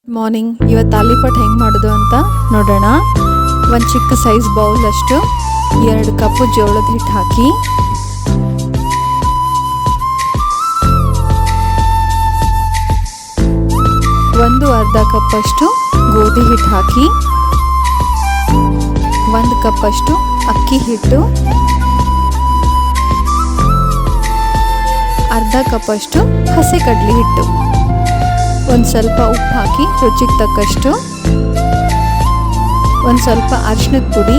Morning ಇವತ್ತು ತಾಲಿಪಟ್ಟು ಹೆಂಗೆ ಮಾಡೋದು ಅಂತ ನೋಡೋಣ. ಒಂದು ಚಿಕ್ಕ ಸೈಜ್ ಬೌಲ್ ಅಷ್ಟು 2 ಕಪ್ಪು ಜೋಳದ ಹಿಟ್ಟು ಹಾಕಿ, ಅರ್ಧ ಕಪ್ಪಷ್ಟು ಗೋಧಿ ಹಿಟ್ಟು ಹಾಕಿ, 1 ಕಪ್ಪಷ್ಟು ಅಕ್ಕಿ ಹಿಟ್ಟು, ಅರ್ಧ ಕಪ್ಪಷ್ಟು ಹಸಿ ಕಡಲೆ ಹಿಟ್ಟು, ಒಂದು ಸ್ವಲ್ಪ ಉಪ್ಪು ಹಾಕಿ ರುಚಿಗೆ ತಕ್ಕಷ್ಟು, ಒಂದು ಸ್ವಲ್ಪ ಅರಿಶಿಣದ ಪುಡಿ,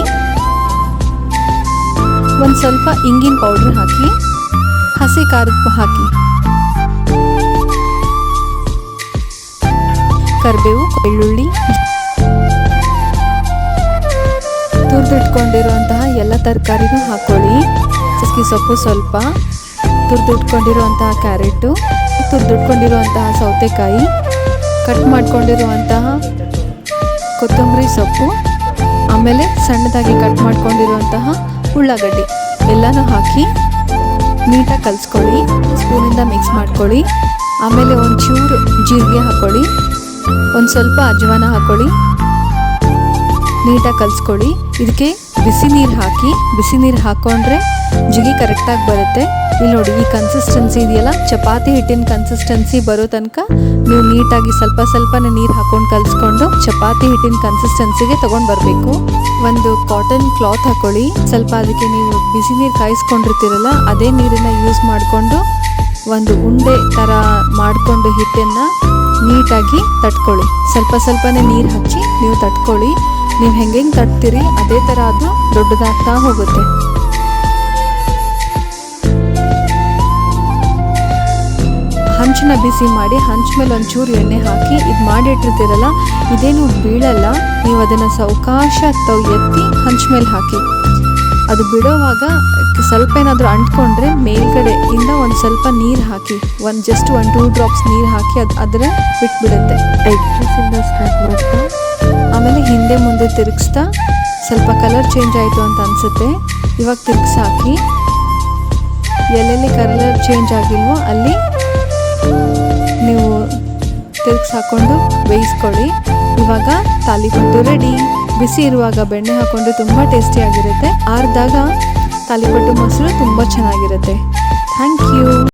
ಒಂದು ಸ್ವಲ್ಪ ಇಂಗಿನ ಪೌಡ್ರ್ ಹಾಕಿ, ಹಸಿ ಖಾರದ ಪುಡಿ ಹಾಕಿ, ಕರಿಬೇವು, ಬೆಳ್ಳುಳ್ಳಿ, ತುರಿದಿಟ್ಕೊಂಡಿರುವಂತಹ ಎಲ್ಲ ತರಕಾರಿನೂ ಹಾಕೊಳ್ಳಿ. ಸಬ್ಬಕ್ಕಿ ಸೊಪ್ಪು ಸ್ವಲ್ಪ, ತುರಿದಿಟ್ಕೊಂಡಿರುವಂತಹ ಕ್ಯಾರೆಟು, ತುರಿದಿಟ್ಕೊಂಡಿರುವಂತಹ ಸೌತೆಕಾಯಿ, ಕಟ್ ಮಾಡ್ಕೊಂಡಿರುವಂತಹ ಕೊತ್ತಂಬರಿ ಸೊಪ್ಪು, ಆಮೇಲೆ ಸಣ್ಣದಾಗಿ ಕಟ್ ಮಾಡ್ಕೊಂಡಿರುವಂತಹ ಉಳ್ಳಾಗಡ್ಡಿ ಎಲ್ಲನೂ ಹಾಕಿ ನೀಟಾಗಿ ಕಲಿಸ್ಕೊಳ್ಳಿ. ಸ್ಪೂನಿಂದ ಮಿಕ್ಸ್ ಮಾಡ್ಕೊಳ್ಳಿ. ಆಮೇಲೆ ಒಂಚೂರು ಜೀರಿಗೆ ಹಾಕ್ಕೊಳ್ಳಿ, ಒಂದು ಸ್ವಲ್ಪ ಅಜವಾನ ಹಾಕ್ಕೊಳ್ಳಿ, ನೀಟಾಗಿ ಕಲಿಸ್ಕೊಳ್ಳಿ. ಇದಕ್ಕೆ ಬಿಸಿ ನೀರು ಹಾಕಿ, ಬಿಸಿ ನೀರು ಹಾಕ್ಕೊಂಡ್ರೆ ಜಿಗಿ ಕರೆಕ್ಟಾಗಿ ಬರುತ್ತೆ. ಇಲ್ಲಿ ನೋಡಿ, ಈ ಕನ್ಸಿಸ್ಟೆನ್ಸಿ ಇದೆಯಲ್ಲ, ಚಪಾತಿ ಹಿಟ್ಟಿನ ಕನ್ಸಿಸ್ಟೆನ್ಸಿ ಬರೋ ತನಕ ನೀವು ನೀಟಾಗಿ ಸ್ವಲ್ಪನೇ ನೀರು ಹಾಕ್ಕೊಂಡು ಕಲಿಸ್ಕೊಂಡು ಚಪಾತಿ ಹಿಟ್ಟಿನ ಕನ್ಸಿಸ್ಟೆನ್ಸಿಗೆ ತೊಗೊಂಡು ಬರಬೇಕು. ಒಂದು ಕಾಟನ್ ಕ್ಲಾತ್ ಹಾಕ್ಕೊಳ್ಳಿ. ಸ್ವಲ್ಪ ಅದಕ್ಕೆ ನೀವು ಬಿಸಿ ನೀರು ಕಾಯಿಸ್ಕೊಂಡಿರ್ತೀರಲ್ಲ, ಅದೇ ನೀರನ್ನು ಯೂಸ್ ಮಾಡಿಕೊಂಡು ಒಂದು ಉಂಡೆ ಥರ ಮಾಡಿಕೊಂಡು ಹಿಟ್ಟನ್ನು ನೀಟಾಗಿ ತಟ್ಕೊಳ್ಳಿ. ಸ್ವಲ್ಪನೇ ನೀರು ಹಚ್ಚಿ ನೀವು ತಟ್ಕೊಳ್ಳಿ. ನೀವು ಹೆಂಗೆ ತಟ್ತೀರಿ ಅದೇ ಥರ ಅದು ದೊಡ್ಡದಾಗ್ತಾ ಹೋಗುತ್ತೆ. ಹಂಚನ್ನ ಬಿಸಿ ಮಾಡಿ, ಹಂಚ ಮೇಲೆ ಒಂಚೂರು ಎಣ್ಣೆ ಹಾಕಿ ಇದು ಮಾಡಿಟ್ಟಿರ್ತೀರಲ್ಲ, ಇದೇನು ಬೀಳಲ್ಲ. ನೀವು ಅದನ್ನು ಸಾವಕಾಶ ಎತ್ತಿ ಹಂಚ ಮೇಲೆ ಹಾಕಿ. ಅದು ಬಿಡೋವಾಗ ಸ್ವಲ್ಪ ಏನಾದರೂ ಅಂಟ್ಕೊಂಡ್ರೆ ಮೇಲ್ಗಡೆಯಿಂದ ಒಂದು ಸ್ವಲ್ಪ ನೀರು ಹಾಕಿ, ಜಸ್ಟ್ 1-2 ಡ್ರಾಪ್ಸ್ ನೀರು ಹಾಕಿ ಅದರ ಬಿಟ್ಬಿಡುತ್ತೆ. ಎಗ್ರೆಸ್ಸಿಂದ ಸ್ಟಾರ್ಟ್ ಮಾಡ್ತಾ ಆಮೇಲೆ ಹಿಂದೆ ಮುಂದೆ ತಿರುಗಿಸ್ತಾ, ಸ್ವಲ್ಪ ಕಲರ್ ಚೇಂಜ್ ಆಯಿತು ಅಂತ ಅನಿಸುತ್ತೆ, ಇವಾಗ ತಿರುಗಿಸಾಕಿ. ಎಲ್ಲೆಲ್ಲಿ ಕಲರ್ ಚೇಂಜ್ ಆಗಿಲ್ವೋ ಅಲ್ಲಿ ನೀವು ತಿರುಗಿಸಾಕೊಂಡು ಬೇಯಿಸ್ಕೊಳ್ಳಿ. ಇವಾಗ ತಾಲಿಪಟ್ಟು ರೆಡಿ. ಬಿಸಿ ಇರುವಾಗ ಬೆಣ್ಣೆ ಹಾಕ್ಕೊಂಡು ತುಂಬ ಟೇಸ್ಟಿಯಾಗಿರುತ್ತೆ. ಆರಿದಾಗ ತಾಲಿಪಟ್ಟು ಮೊಸರು ತುಂಬ ಚೆನ್ನಾಗಿರುತ್ತೆ. Thank you.